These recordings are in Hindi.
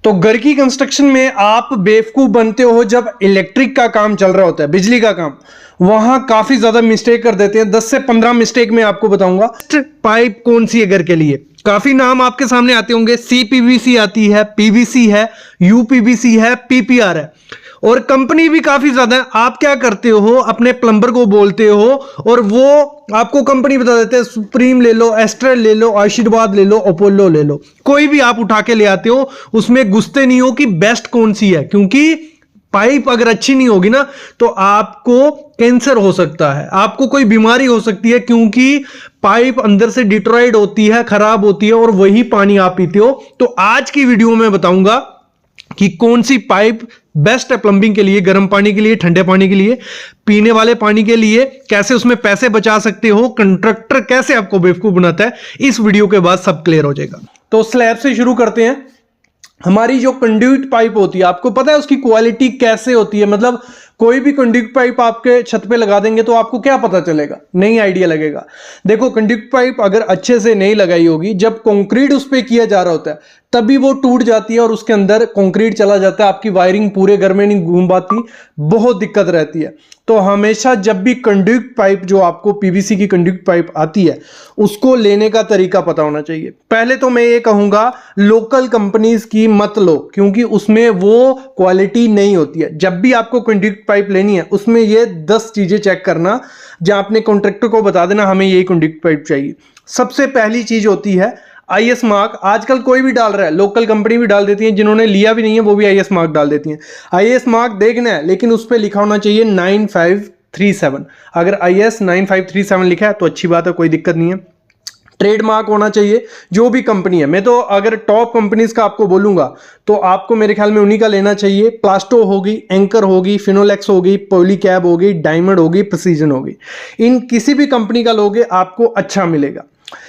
तो घर की कंस्ट्रक्शन में आप बेवकूफ बनते हो जब इलेक्ट्रिक का काम चल रहा होता है, बिजली का काम, वहां काफी ज्यादा मिस्टेक कर देते हैं। 10 से 15 मिस्टेक मैं आपको बताऊंगा। पाइप कौन सी है घर के लिए? काफी नाम आपके सामने आते होंगे। सीपीवीसी आती है, पीवीसी है, यूपीवीसी है, पीपीआर है, और कंपनी भी काफी ज्यादा है। आप क्या करते हो, अपने प्लम्बर को बोलते हो और वो आपको कंपनी बता देते हैं, सुप्रीम ले लो, एस्ट्रल ले लो, आशीर्वाद ले लो, अपोलो ले लो, कोई भी आप उठा के ले आते हो, उसमें घुसते नहीं हो कि बेस्ट कौन सी है। क्योंकि पाइप अगर अच्छी नहीं होगी ना तो आपको कैंसर हो सकता है, आपको कोई बीमारी हो सकती है, क्योंकि पाइप अंदर से डिट्रॉयड होती है, खराब होती है, और वही पानी आप पीते हो। तो आज की वीडियो में बताऊंगा कि कौन सी पाइप बेस्ट है प्लंबिंग के लिए, गर्म पानी के लिए, ठंडे पानी के लिए, पीने वाले पानी के लिए, कैसे उसमें पैसे बचा सकते हो, कंट्रैक्टर कैसे आपको बेवकूफ बनाता है। इस वीडियो के बाद सब क्लियर हो जाएगा। तो स्लैब से शुरू करते हैं। हमारी जो कंड्यूट पाइप होती है, आपको पता है उसकी क्वालिटी कैसे होती है? मतलब कोई भी कंड्यूट पाइप आपके छत पे लगा देंगे तो आपको क्या पता चलेगा, नहीं आइडिया लगेगा। देखो, कंड्यूट पाइप अगर अच्छे से नहीं लगाई होगी, जब कंक्रीट उस पे किया जा रहा होता है तभी वो टूट जाती है और उसके अंदर कंक्रीट चला जाता है, आपकी वायरिंग पूरे घर में नहीं घूम पाती, बहुत दिक्कत रहती है। तो हमेशा जब भी कंड्यूट पाइप, जो आपको पीवीसी की कंड्यूट पाइप आती है, उसको लेने का तरीका पता होना चाहिए। पहले तो मैं ये कहूंगा, लोकल कंपनीज की मत लो, क्योंकि उसमें वो क्वालिटी नहीं होती है। जब भी आपको कंड्यूट पाइप लेनी है, उसमें ये 10 चीजें चेक करना, जहां अपने कॉन्ट्रैक्टर को बता देना हमें यही कंड्यूट पाइप चाहिए। सबसे पहली चीज होती है आईएस मार्क। आजकल कोई भी डाल रहा है, लोकल कंपनी भी डाल देती है, जिन्होंने लिया भी नहीं है वो भी आईएस मार्क डाल देती हैं। आईएस मार्क देखना है, लेकिन उस पर लिखा होना चाहिए 9537। अगर आईएस 9537 लिखा है तो अच्छी बात है, कोई दिक्कत नहीं है। ट्रेडमार्क होना चाहिए जो भी कंपनी है। मैं तो अगर टॉप कंपनीज का आपको बोलूंगा तो आपको मेरे ख्याल में उन्हीं का लेना चाहिए। प्लास्टो होगी, एंकर होगी, फिनोलेक्स होगी, पॉलीकैब होगी, डायमंड होगी, प्रिसीजन होगी। इन किसी भी कंपनी का लोगे आपको अच्छा मिलेगा।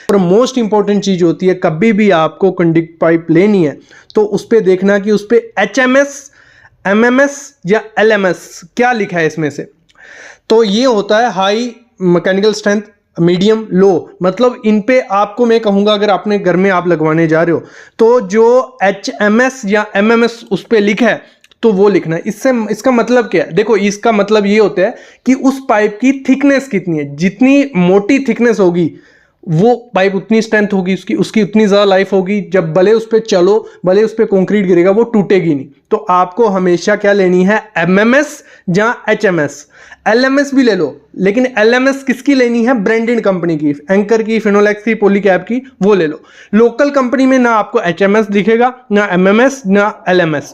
और मोस्ट इंपॉर्टेंट चीज होती है, कभी भी आपको कंडक्ट पाइप लेनी है तो उस पर देखना कि उस पर HMS, MMS या LMS क्या लिखा है इसमें से। तो ये होता है हाई मैकेनिकल स्ट्रेंथ, मीडियम, लो। मतलब इन पे आपको मैं कहूंगा, अगर अपने घर में आप लगवाने जा रहे हो तो जो HMS या MMS उस पर लिखा है तो वो लिखना है। इससे इसका मतलब क्या है? देखो, इसका मतलब ये होता है कि उस पाइप की थिकनेस कितनी है। जितनी मोटी थिकनेस होगी वो पाइप उतनी स्ट्रेंथ होगी, उसकी उतनी ज्यादा लाइफ होगी। जब भले उस पर चलो, भले उस पर कंक्रीट गिरेगा, वो टूटेगी नहीं। तो आपको हमेशा क्या लेनी है? MMS या HMS। LMS भी ले लो, लेकिन LMS किसकी लेनी है? ब्रांडेड कंपनी की, एंकर की, फिनोलेक्स की, पॉलीकैब की, वो ले लो। लोकल कंपनी में ना आपको HMS दिखेगा, ना MMS, ना LMS।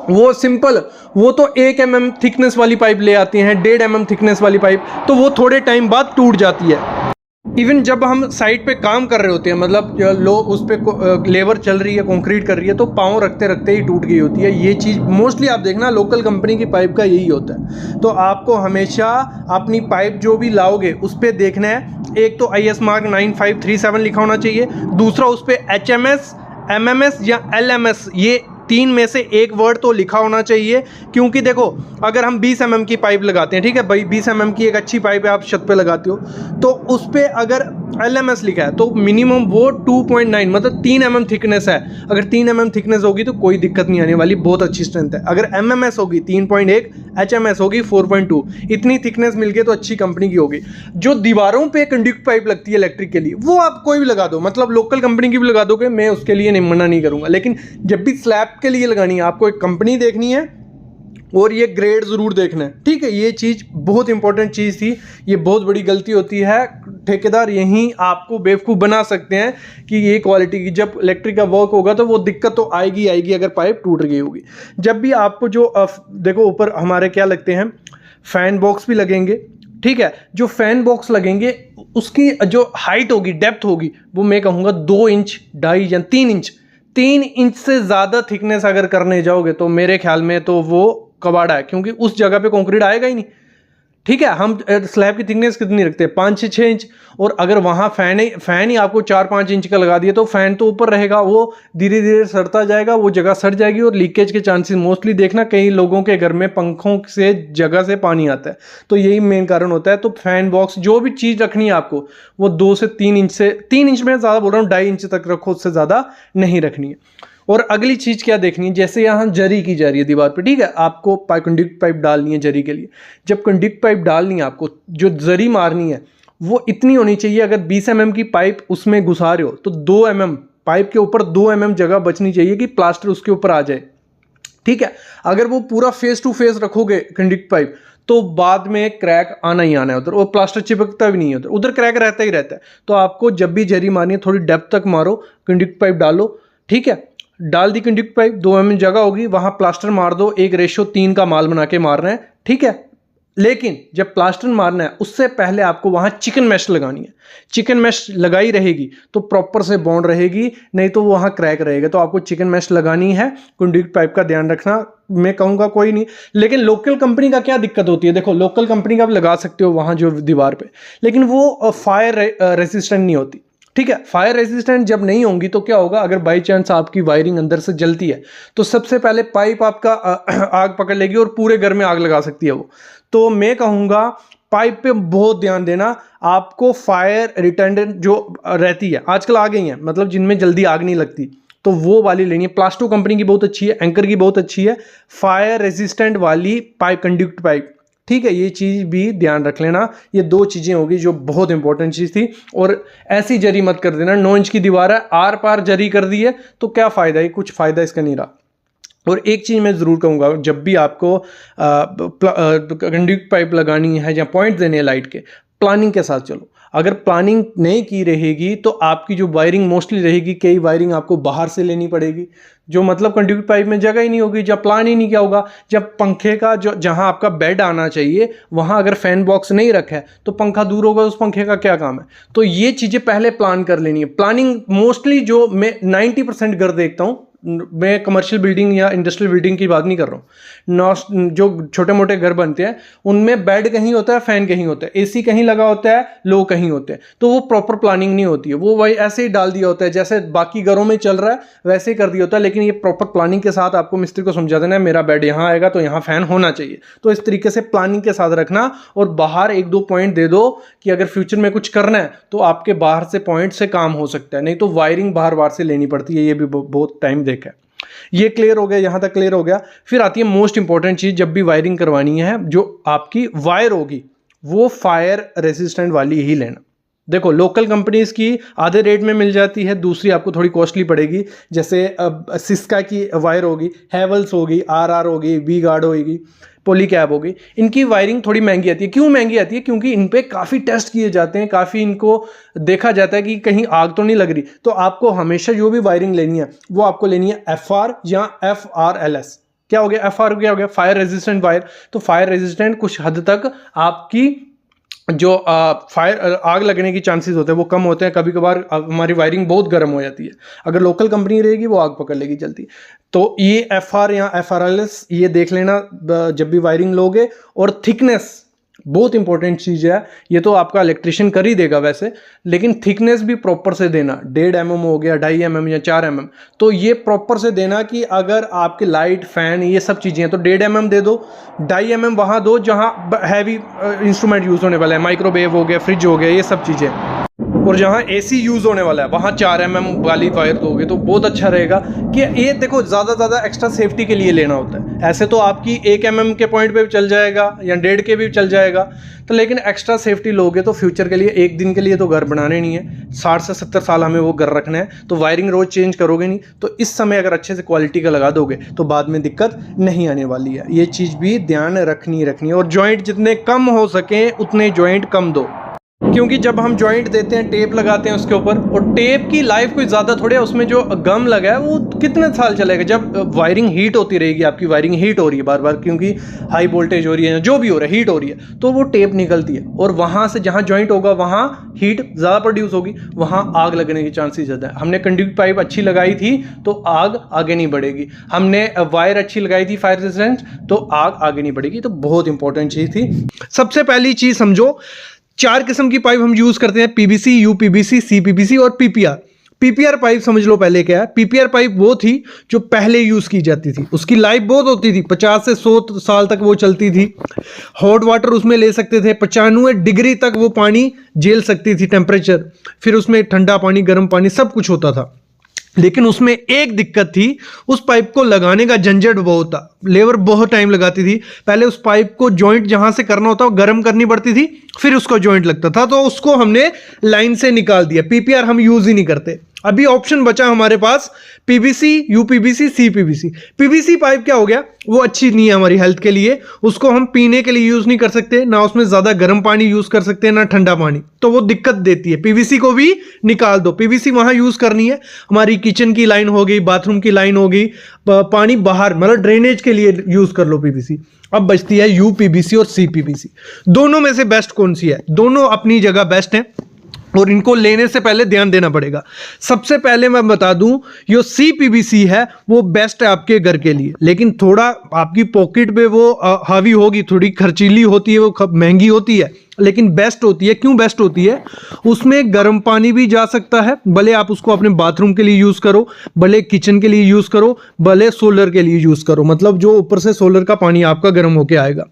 वो सिंपल, वो तो 1 mm थिकनेस वाली पाइप ले आती हैं, 1.5 mm थिकनेस वाली पाइप, तो वो थोड़े टाइम बाद टूट जाती है। इवन जब हम साइड पे काम कर रहे होते हैं, मतलब लोग उस पर लेबर चल रही है, कंक्रीट कर रही है, तो पाँव रखते रखते ही टूट गई होती है। ये चीज़ मोस्टली आप देखना लोकल कंपनी की पाइप का यही होता है। तो आपको हमेशा अपनी पाइप जो भी लाओगे उस पर देखना है, एक तो आईएस मार्क 9537 लिखा होना चाहिए, दूसरा उस पर HMS, MMS या LMS, ये 3 में से एक वर्ड तो लिखा होना चाहिए। क्योंकि देखो, अगर हम 20 mm की पाइप लगाते हैं, ठीक है भाई, 20 mm की एक अच्छी पाइप है, आप छत पे लगाते हो, तो उस पे अगर LMS लिखा है तो मिनिमम वो 2.9 मतलब 3 mm थिकनेस है। अगर 3 mm थिकनेस होगी तो कोई दिक्कत नहीं आने वाली, बहुत अच्छी स्ट्रेंथ है। अगर MMS होगी 3.1, HMS होगी 4.2, इतनी थिकनेस मिलके तो अच्छी कंपनी की होगी। जो दीवारों पे कंडक्ट पाइप लगती है इलेक्ट्रिक के लिए, वो आप कोई भी लगा दो, मतलब लोकल कंपनी की भी लगा दोगे, मैं उसके लिए नहीं मना नहीं करूंगा। लेकिन जब भी स्लैब के लिए लगानी है, आपको एक कंपनी देखनी है और ये ग्रेड जरूर देखना है, ठीक है। ये चीज बहुत इंपॉर्टेंट चीज थी, ये बहुत बड़ी गलती होती है। ठेकेदार यहीं आपको बेवकूफ बना सकते हैं कि ये क्वालिटी की, जब इलेक्ट्रिक का वर्क होगा तो वो दिक्कत तो आएगी आएगी अगर पाइप टूट गई होगी। जब भी आपको जो देखो, ऊपर हमारे क्या लगते हैं, फैन बॉक्स भी लगेंगे, ठीक है। जो फैन बॉक्स लगेंगे उसकी जो हाइट होगी, डेप्थ होगी, वो मैं कहूँगा 2 इंच, 2.5 या 3 इंच। 3 इंच से ज़्यादा थिकनेस अगर करने जाओगे तो मेरे ख्याल में तो वो कबाड़ा है, क्योंकि उस जगह पे कंक्रीट आएगा ही नहीं, ठीक है। हम स्लैब की थिकनेस कितनी रखते हैं? 5 से 6 इंच। और अगर वहाँ फैन ही आपको 4-5 इंच का लगा दिया तो फैन तो ऊपर रहेगा, वो धीरे धीरे सड़ता जाएगा, वो जगह सड़ जाएगी और लीकेज के चांसेस मोस्टली देखना, कई लोगों के घर में पंखों से जगह से पानी आता है, तो यही मेन कारण होता है। तो फैन बॉक्स जो भी चीज़ रखनी है आपको, वो 2 से 3 इंच से, 3 इंच में ज़्यादा बोल रहा हूँ, 2.5 इंच तक रखो, उससे ज़्यादा नहीं रखनी है। और अगली चीज क्या देखनी है, जैसे यहाँ जरी की जा रही है दीवार पे, ठीक है, आपको कंडक्ट पाइप डालनी है जरी के लिए। जब कंडक्ट पाइप डालनी है आपको, जो जरी मारनी है वो इतनी होनी चाहिए, अगर 20 mm की पाइप उसमें घुसा रहे हो तो 2 mm पाइप के ऊपर 2 mm जगह बचनी चाहिए कि प्लास्टर उसके ऊपर आ जाए, ठीक है। अगर वो पूरा फेस टू फेस रखोगे कंडक्ट पाइप तो बाद में क्रैक आना ही आना है उधर, और प्लास्टर चिपकता भी नहीं है उधर, उधर क्रैक रहता ही रहता है। तो आपको जब भी जरी मारनी है थोड़ी डेप्थ तक मारो, कंडक्ट पाइप डालो, ठीक है। डाल दी कंडक्ट पाइप, 2 mm जगह होगी, वहां प्लास्टर मार दो, 1:3 का माल बना के मारना है, ठीक है। लेकिन जब प्लास्टर मारना है उससे पहले आपको वहां चिकन मैश लगानी है। चिकन मैश लगाई रहेगी तो प्रॉपर से बॉन्ड रहेगी, नहीं तो वहां क्रैक रहेगा। तो आपको चिकन मैश लगानी है, कंडक्ट पाइप का ध्यान रखना। मैं कहूंगा कोई नहीं, लेकिन लोकल कंपनी का क्या दिक्कत होती है, देखो लोकल कंपनी का आप लगा सकते हो वहां जो दीवार पे, लेकिन वो फायर रेसिस्टेंट नहीं होती, ठीक है। फायर रेजिस्टेंट जब नहीं होंगी तो क्या होगा, अगर बाई चांस आपकी वायरिंग अंदर से जलती है तो सबसे पहले पाइप आपका आग पकड़ लेगी और पूरे घर में आग लगा सकती है वो। तो मैं कहूँगा पाइप पे बहुत ध्यान देना। आपको फायर रिटर्डेंट जो रहती है आजकल आ गई हैं, मतलब जिनमें जल्दी आग नहीं लगती, तो वो वाली लेनी है। प्लास्टो कंपनी की बहुत अच्छी है, एंकर की बहुत अच्छी है, फायर रेजिस्टेंट वाली पाइप, कंडक्ट पाइप, ठीक है। ये चीज़ भी ध्यान रख लेना। ये 2 चीज़ें होगी जो बहुत इंपॉर्टेंट चीज़ थी। और ऐसी जरी मत कर देना, 9 इंच की दीवार है, आर पार जरी कर दी है तो क्या फ़ायदा है, कुछ फ़ायदा इसका नहीं रहा। और एक चीज़ मैं ज़रूर कहूँगा, जब भी आपको कंडक्ट पाइप लगानी है या पॉइंट देने हैं लाइट के, प्लानिंग के साथ चलो। अगर प्लानिंग नहीं की रहेगी तो आपकी जो वायरिंग मोस्टली रहेगी, कई वायरिंग आपको बाहर से लेनी पड़ेगी, जो मतलब कंडक्ट पाइप में जगह ही नहीं होगी, जब प्लान ही नहीं किया होगा। जब पंखे का जो जहां आपका बेड आना चाहिए वहां अगर फैन बॉक्स नहीं रखा है तो पंखा दूर होगा, उस पंखे का क्या काम है। तो ये चीज़ें पहले प्लान कर लेनी है। प्लानिंग मोस्टली जो मैं 90% घर देखता हूँ, मैं कमर्शियल बिल्डिंग या इंडस्ट्रियल बिल्डिंग की बात नहीं कर रहा हूँ, जो छोटे मोटे घर बनते हैं उनमें बेड कहीं होता है, फैन कहीं होता है, एसी कहीं लगा होता है, लो कहीं होते हैं, तो वो प्रॉपर प्लानिंग नहीं होती है। वो वही ऐसे ही डाल दिया होता है, जैसे बाकी घरों में चल रहा है वैसे ही कर दिया होता है। लेकिन ये प्रॉपर प्लानिंग के साथ आपको मिस्त्री को समझा देना है, मेरा बेड यहाँ आएगा तो यहाँ फैन होना चाहिए। तो इस तरीके से प्लानिंग के साथ रखना, और बाहर 1-2 पॉइंट दे दो कि अगर फ्यूचर में कुछ करना है तो आपके बाहर से पॉइंट से काम हो सकता है, नहीं तो वायरिंग बाहर बाहर से लेनी पड़ती है। ये भी बहुत टाइम देखा है। ये क्लियर हो गया, यहां तक क्लियर हो गया। फिर आती है मोस्ट इंपॉर्टेंट चीज, जब भी वायरिंग करवानी है, जो आपकी वायर होगी वो फायर रेसिस्टेंट वाली ही लेना। देखो लोकल कंपनीज की आधे रेट में मिल जाती है, दूसरी आपको थोड़ी कॉस्टली पड़ेगी। जैसे सिस्का की वायर होगी, हैवल्स होगी, आरआर होगी, वी गार्ड होगी, पॉलीकैब होगी, इनकी वायरिंग थोड़ी महंगी आती है। क्यों महंगी आती है? क्योंकि इन पे काफ़ी टेस्ट किए जाते हैं, काफ़ी इनको देखा जाता है कि कहीं आग तो नहीं लग रही। तो आपको हमेशा जो भी वायरिंग लेनी है वो आपको लेनी है FR या FRLS। क्या हो गया FR, क्या हो गया फायर रेजिस्टेंट वायर। तो फायर रेजिस्टेंट कुछ हद तक आपकी जो फायर आग लगने की चांसेस होते हैं वो कम होते हैं। कभी कभार हमारी वायरिंग बहुत गर्म हो जाती है, अगर लोकल कंपनी रहेगी वो आग पकड़ लेगी जल्दी। तो ये FR या FRLS ये देख लेना जब भी वायरिंग लोगे। और थिकनेस बहुत इंपॉर्टेंट चीज़ है, ये तो आपका इलेक्ट्रिशियन कर ही देगा वैसे, लेकिन थिकनेस भी प्रॉपर से देना। 1.5 mm हो गया, 2.5 mm या 4 mm, तो ये प्रॉपर से देना कि अगर आपके लाइट फैन ये सब चीज़ें हैं तो 1.5 mm दे दो, 2.5 mm वहाँ दो जहाँ हैवी इंस्ट्रूमेंट यूज़ होने वाला है, माइक्रोवेव हो गया, फ्रिज हो गया, ये सब चीज़ें। और जहाँ AC यूज़ होने वाला है वहाँ 4 mm वाली वायर दोगे तो बहुत अच्छा रहेगा। कि ये देखो ज़्यादा एक्स्ट्रा सेफ्टी के लिए लेना होता है। ऐसे तो आपकी 1 mm के पॉइंट पे भी चल जाएगा या 1.5 के भी चल जाएगा, तो लेकिन एक्स्ट्रा सेफ्टी लोगे तो फ्यूचर के लिए, एक दिन के लिए तो घर बनाने नहीं है, 60 से 70 साल हमें वो घर रखना है। तो वायरिंग रोज़ चेंज करोगे नहीं, तो इस समय अगर अच्छे से क्वालिटी का लगा दोगे तो बाद में दिक्कत नहीं आने वाली है। ये चीज़ भी ध्यान रखनी है। और जॉइंट जितने कम हो सके उतने जॉइंट कम दो, क्योंकि जब हम जॉइंट देते हैं टेप लगाते हैं उसके ऊपर, और टेप की लाइफ कोई ज़्यादा थोड़ी है, उसमें जो गम लगा है वो कितने साल चलेगा। जब वायरिंग हीट होती रहेगी, आपकी वायरिंग हीट हो रही है बार बार क्योंकि हाई वोल्टेज हो रही है, जो भी हो रहा है हीट हो रही है, तो वो टेप निकलती है और वहाँ से जहाँ जॉइंट होगा वहाँ हीट ज़्यादा प्रोड्यूस होगी, वहाँ आग लगने की चांसेस ज़्यादा है। हमने कंडक्ट पाइप अच्छी लगाई थी तो आग आगे नहीं बढ़ेगी, हमने वायर अच्छी लगाई थी फायर रेजिस्टेंट तो आग आगे नहीं बढ़ेगी। तो बहुत इंपॉर्टेंट चीज़ थी। सबसे पहली चीज़ समझो, 4 किस्म की पाइप हम यूज करते हैं, PVC, UPVC, CPVC और PPR। PPR पाइप समझ लो पहले क्या है। PPR पाइप वो थी जो पहले यूज की जाती थी, उसकी लाइफ बहुत होती थी, 50 से 100 साल तक वो चलती थी। हॉट वाटर उसमें ले सकते थे, 95 डिग्री तक वो पानी झेल सकती थी टेम्परेचर, फिर उसमें ठंडा पानी, गर्म पानी सब कुछ होता था। लेकिन उसमें एक दिक्कत थी, उस पाइप को लगाने का झंझट बहुत था, लेबर बहुत टाइम लगाती थी। पहले उस पाइप को जॉइंट जहां से करना होता गर्म करनी पड़ती थी, फिर उसको जॉइंट लगता था, तो उसको हमने लाइन से निकाल दिया। पीपीआर हम यूज ही नहीं करते। अभी ऑप्शन बचा हमारे पास PVC, UPVC, CPVC. PVC pipe क्या हो गया, वो अच्छी नहीं है हमारी हेल्थ के लिए, उसको हम पीने के लिए यूज नहीं कर सकते, ना उसमें ज्यादा गर्म पानी यूज कर सकते हैं, ना ठंडा पानी, तो वो दिक्कत देती है। पीवीसी को भी निकाल दो। पीवीसी वहां यूज करनी है हमारी किचन की लाइन हो गई, बाथरूम की लाइन हो गई, पानी बाहर मतलब ड्रेनेज के लिए यूज कर लो पीवीसी। अब बचती है यूपीवीसी और सीपीवीसी। दोनों में से बेस्ट कौन सी है? दोनों अपनी जगह बेस्ट है और इनको लेने से पहले ध्यान देना पड़ेगा। सबसे पहले मैं बता दूं, जो सीपीवीसी है वो बेस्ट है आपके घर के लिए, लेकिन थोड़ा आपकी पॉकेट पे वो हावी होगी, थोड़ी खर्चीली होती है, वो महंगी होती है, लेकिन बेस्ट होती है। क्यों बेस्ट होती है? उसमें गर्म पानी भी जा सकता है, भले आप उसको अपने बाथरूम के लिए यूज करो, भले किचन के लिए यूज करो, भले सोलर के लिए यूज करो, मतलब जो ऊपर से सोलर का पानी आपका गर्म होके आएगा,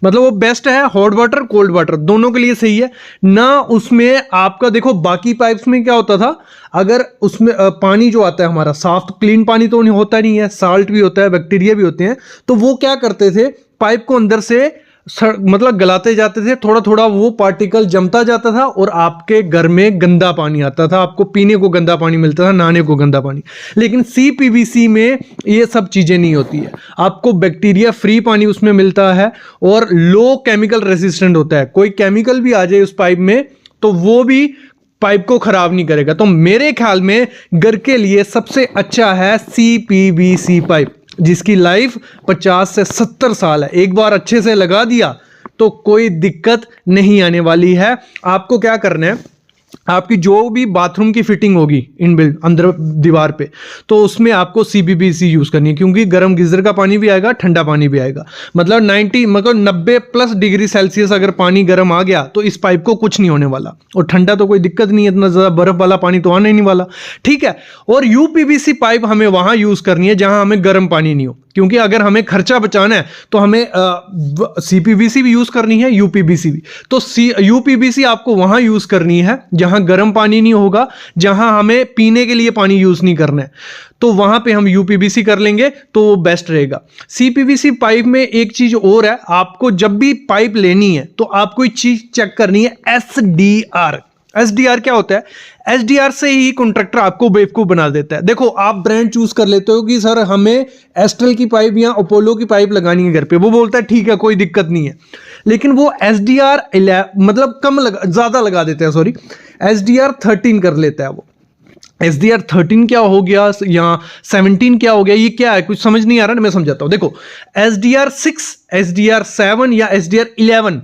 मतलब वो बेस्ट है। हॉट वाटर कोल्ड वाटर दोनों के लिए सही है ना। उसमें आपका देखो बाकी पाइप्स में क्या होता था, अगर उसमें पानी जो आता है हमारा साफ क्लीन पानी तो नहीं होता, नहीं है, साल्ट भी होता है, बैक्टीरिया भी होते हैं, तो वो क्या करते थे, पाइप को अंदर से मतलब गलाते जाते थे, थोड़ा थोड़ा वो पार्टिकल जमता जाता था और आपके घर में गंदा पानी आता था, आपको पीने को गंदा पानी मिलता था, नहाने को गंदा पानी। लेकिन सीपीवीसी में ये सब चीजें नहीं होती है, आपको बैक्टीरिया फ्री पानी उसमें मिलता है और लो केमिकल रेसिस्टेंट होता है। कोई केमिकल भी आ जाए उस पाइप में तो वो भी पाइप को खराब नहीं करेगा। तो मेरे ख्याल में घर के लिए सबसे अच्छा है सीपीवीसी पाइप, जिसकी लाइफ 50 से 70 साल है। एक बार अच्छे से लगा दिया तो कोई दिक्कत नहीं आने वाली है। आपको क्या करना है, आपकी जो भी बाथरूम की फिटिंग होगी इनबिल्ट अंदर दीवार पे, तो उसमें आपको सीपीवीसी यूज करनी है, क्योंकि गर्म गीजर का पानी भी आएगा, ठंडा पानी भी आएगा। मतलब 90 प्लस डिग्री सेल्सियस अगर पानी गर्म आ गया तो इस पाइप को कुछ नहीं होने वाला, और ठंडा तो कोई दिक्कत नहीं है, इतना ज्यादा बर्फ वाला पानी तो आने ही नहीं वाला, ठीक है। और यूपीवीसी पाइप हमें वहां यूज करनी है जहां हमें गर्म पानी नहीं हो, क्योंकि अगर हमें खर्चा बचाना है तो हमें सीपीवीसी भी यूज करनी है, यूपीवीसी भी। तो यूपीवीसी आपको वहां यूज करनी है जहां गर्म पानी नहीं होगा, जहां हमें पीने के लिए पानी यूज नहीं करना है, तो वहां पे हम यूपीवीसी कर लेंगे तो वो बेस्ट रहेगा। सीपीवीसी पाइप में एक चीज और है, आपको जब भी पाइप लेनी है तो आपको एक चीज चेक करनी है, एसडीआर। एसडीआर क्या होता है? एसडीआर से ही कॉन्ट्रैक्टर आपको बेवकूफ बना देता है। देखो आप ब्रांड चूज कर लेते हो कि सर हमें एस्ट्रल की पाइप या अपोलो की पाइप लगानी है घर पे, वो बोलता है ठीक है कोई दिक्कत नहीं है, लेकिन वो एसडीआर मतलब ज्यादा लगा देता है, सॉरी एसडीआर 13 कर लेता है वो। एसडीआर 13 क्या हो गया या 17 क्या हो गया, ये क्या है कुछ समझ नहीं आ रहा ना, मैं समझाता हूं। देखो एसडीआर 6, एसडीआर 7 या एसडीआर 11,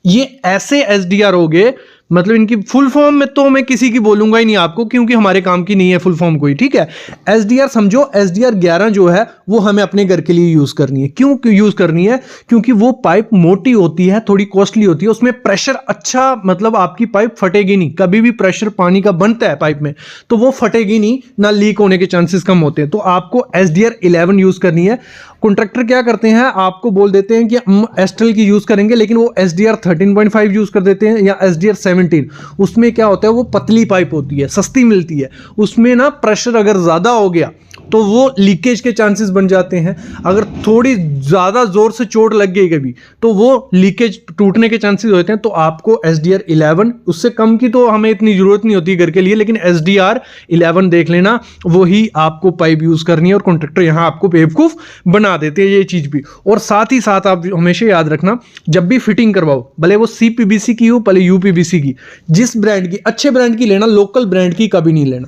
ये ऐसे एसडीआर हो गए, मतलब इनकी फुल फॉर्म में तो मैं किसी की बोलूंगा ही नहीं आपको, क्योंकि हमारे काम की नहीं है फुल फॉर्म कोई, ठीक है। एसडीआर समझो, एसडीआर 11 जो है वो हमें अपने घर के लिए यूज करनी है। क्यों यूज करनी है? क्योंकि वो पाइप मोटी होती है, थोड़ी कॉस्टली होती है, उसमें प्रेशर अच्छा, मतलब आपकी पाइप फटेगी नहीं। कभी भी प्रेशर पानी का बनता है पाइप में तो वो फटेगी नहीं, ना लीक होने के चांसेस कम होते हैं। तो आपको एसडीआर 11 यूज करनी है। कॉन्ट्रैक्टर क्या करते हैं, आपको बोल देते हैं कि हम एस्ट्रल की यूज करेंगे, लेकिन वो एसडीआर 13.5 यूज कर देते हैं या एसडीआर 17। उसमें क्या होता है, वो पतली पाइप होती है, सस्ती मिलती है, उसमें ना प्रेशर अगर ज्यादा हो गया तो वो लीकेज के चांसेस बन जाते हैं। अगर थोड़ी ज्यादा जोर से चोट लग गई कभी तो वो लीकेज टूटने के चांसेस होते हैं। तो आपको एसडीआर 11, उससे कम की तो हमें इतनी जरूरत नहीं होती घर के लिए, लेकिन एसडीआर 11 देख लेना, वही आपको पाइप यूज करनी है। और कॉन्ट्रैक्टर यहां आपको बेवकूफ बना देते हैं ये चीज भी। और साथ ही साथ आप हमेशा याद रखना, जब भी फिटिंग करवाओ, भले वो सीपीवीसी की हो भले यूपीवीसी की, जिस ब्रांड की, अच्छे ब्रांड की लेना, लोकल ब्रांड की कभी नहीं लेना,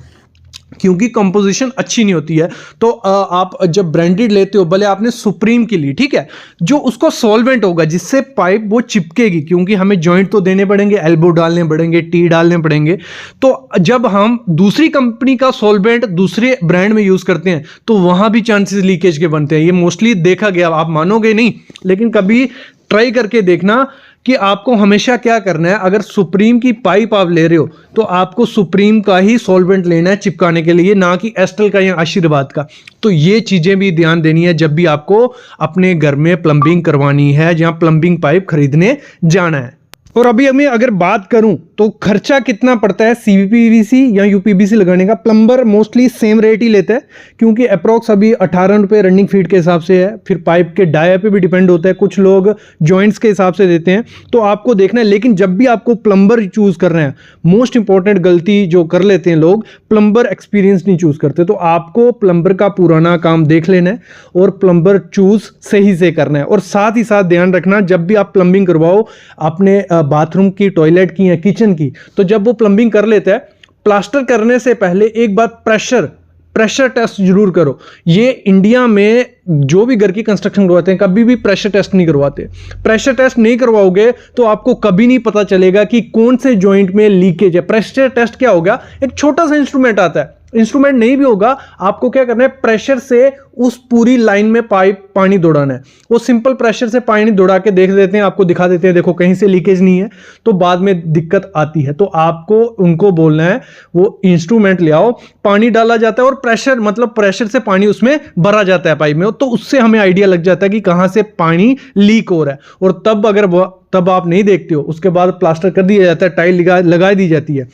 क्योंकि कंपोजिशन अच्छी नहीं होती है। तो आप जब ब्रांडेड लेते हो, भले आपने सुप्रीम की ली, ठीक है, जो उसको सॉल्वेंट होगा जिससे पाइप वो चिपकेगी, क्योंकि हमें जॉइंट तो देने पड़ेंगे, एल्बो डालने पड़ेंगे, टी डालने पड़ेंगे। तो जब हम दूसरी कंपनी का सॉल्वेंट दूसरे ब्रांड में यूज करते हैं तो वहां भी चांसेस लीकेज के बनते हैं। ये मोस्टली देखा गया, आप मानोगे नहीं, लेकिन कभी ट्राई करके देखना कि आपको हमेशा क्या करना है। अगर सुप्रीम की पाइप आप ले रहे हो तो आपको सुप्रीम का ही सॉल्वेंट लेना है चिपकाने के लिए, ना कि एस्ट्रल का या आशीर्वाद का। तो ये चीजें भी ध्यान देनी है जब भी आपको अपने घर में प्लम्बिंग करवानी है, जहां प्लम्बिंग पाइप खरीदने जाना है। और अभी हमें अगर बात करूं तो खर्चा कितना पड़ता है सीपीवीसी या यूपीवीसी लगाने का? प्लम्बर मोस्टली सेम रेट ही लेता है, क्योंकि अप्रॉक्स अभी 18 रुपये रनिंग फीट के हिसाब से है। फिर पाइप के डाया पे भी डिपेंड होता है, कुछ लोग जॉइंट्स के हिसाब से देते हैं, तो आपको देखना है। लेकिन जब भी आपको प्लम्बर चूज कर रहे हैं, मोस्ट इंपॉर्टेंट गलती जो कर लेते हैं लोग, प्लम्बर एक्सपीरियंस नहीं चूज करते। तो आपको प्लम्बर का पुराना काम देख लेना है और प्लम्बर चूज सही से करना है। और साथ ही साथ ध्यान रखना, जब भी आप प्लम्बिंग करवाओ अपने बाथरूम की, टॉयलेट की या किचन की, तो जब वो प्लम्बिंग कर लेता है, प्लास्टर करने से पहले एक बार प्रेशर टेस्ट जरूर करो। ये इंडिया में जो भी घर की कंस्ट्रक्शन करवाते हैं कभी भी प्रेशर टेस्ट नहीं करवाते। प्रेशर टेस्ट नहीं करवाओगे तो आपको कभी नहीं पता चलेगा कि कौन से जॉइंट में लीकेज है। प्रेशर टेस्ट क्या होगा? एक छोटा सा इंस्ट्रूमेंट आता है, इंस्ट्रूमेंट नहीं भी होगा, आपको क्या करना है, प्रेशर से उस पूरी लाइन में पानी दौड़ाना है। वो सिंपल प्रेशर से पानी दौड़ा के देख देते हैं, आपको दिखा देते हैं, देखो कहीं से लीकेज नहीं है, तो बाद में दिक्कत आती है। तो आपको उनको बोलना है वो इंस्ट्रूमेंट ले आओ, पानी डाला जाता है और प्रेशर से पानी उसमें भरा जाता है पाइप में, तो उससे हमें आइडिया लग जाता है कि कहां से पानी लीक हो रहा है। और तब आप नहीं देखते हो, उसके बाद प्लास्टर कर दिया जाता है, टाइल लगा दी जाती है,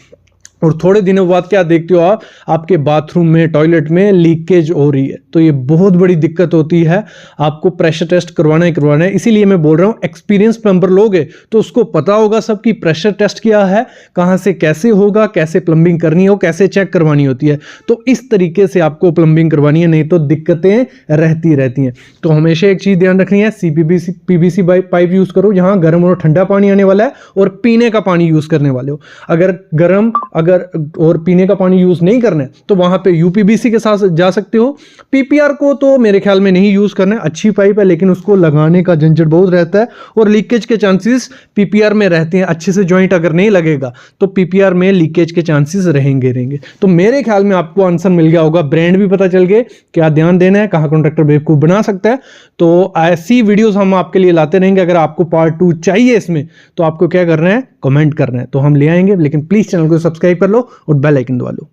और थोड़े दिनों बाद क्या देखते हो आप, आपके बाथरूम में, टॉयलेट में लीकेज हो रही है। तो ये बहुत बड़ी दिक्कत होती है। आपको प्रेशर टेस्ट करवाना ही करवाना है। इसीलिए मैं बोल रहा हूं, एक्सपीरियंस प्लम्बर लोगे तो उसको पता होगा सब कि प्रेशर टेस्ट क्या है, कहां से कैसे होगा, कैसे प्लम्बिंग करनी हो, कैसे चेक करवानी होती है। तो इस तरीके से आपको प्लम्बिंग करवानी है, नहीं तो दिक्कतें रहती हैं। तो हमेशा एक चीज ध्यान रखनी है, सीपीवीसी पीवीसी पाइप यूज करो जहां गर्म और ठंडा पानी आने वाला है, और पीने का पानी यूज करने वाले हो। अगर और पीने का पानी यूज नहीं करना है तो वहां पे यूपीवीसी के साथ जा सकते हो। पीपीआर को तो मेरे ख्याल में नहीं यूज करना है, अच्छी पाइप है लेकिन उसको लगाने का झंझट बहुत रहता है और लीकेज के चांसेस पीपीआर में रहते हैं। अच्छे से जॉइंट अगर नहीं लगेगा तो पीपीआर में लीकेज के चांसेस रहेंगे। तो मेरे ख्याल में आपको आंसर मिल गया होगा, ब्रांड भी पता चल गए, क्या ध्यान देना है, कहां कॉन्ट्रैक्टर बेवकूफ बना सकता है। तो ऐसी वीडियोस हम आपके लिए लाते रहेंगे। अगर आपको पार्ट 2 चाहिए इसमें तो आपको क्या करना है, कमेंट करना है, तो हम ले आएंगे। लेकिन प्लीज चैनल को सब्सक्राइब कर लो और बेल आइकन दबा लो।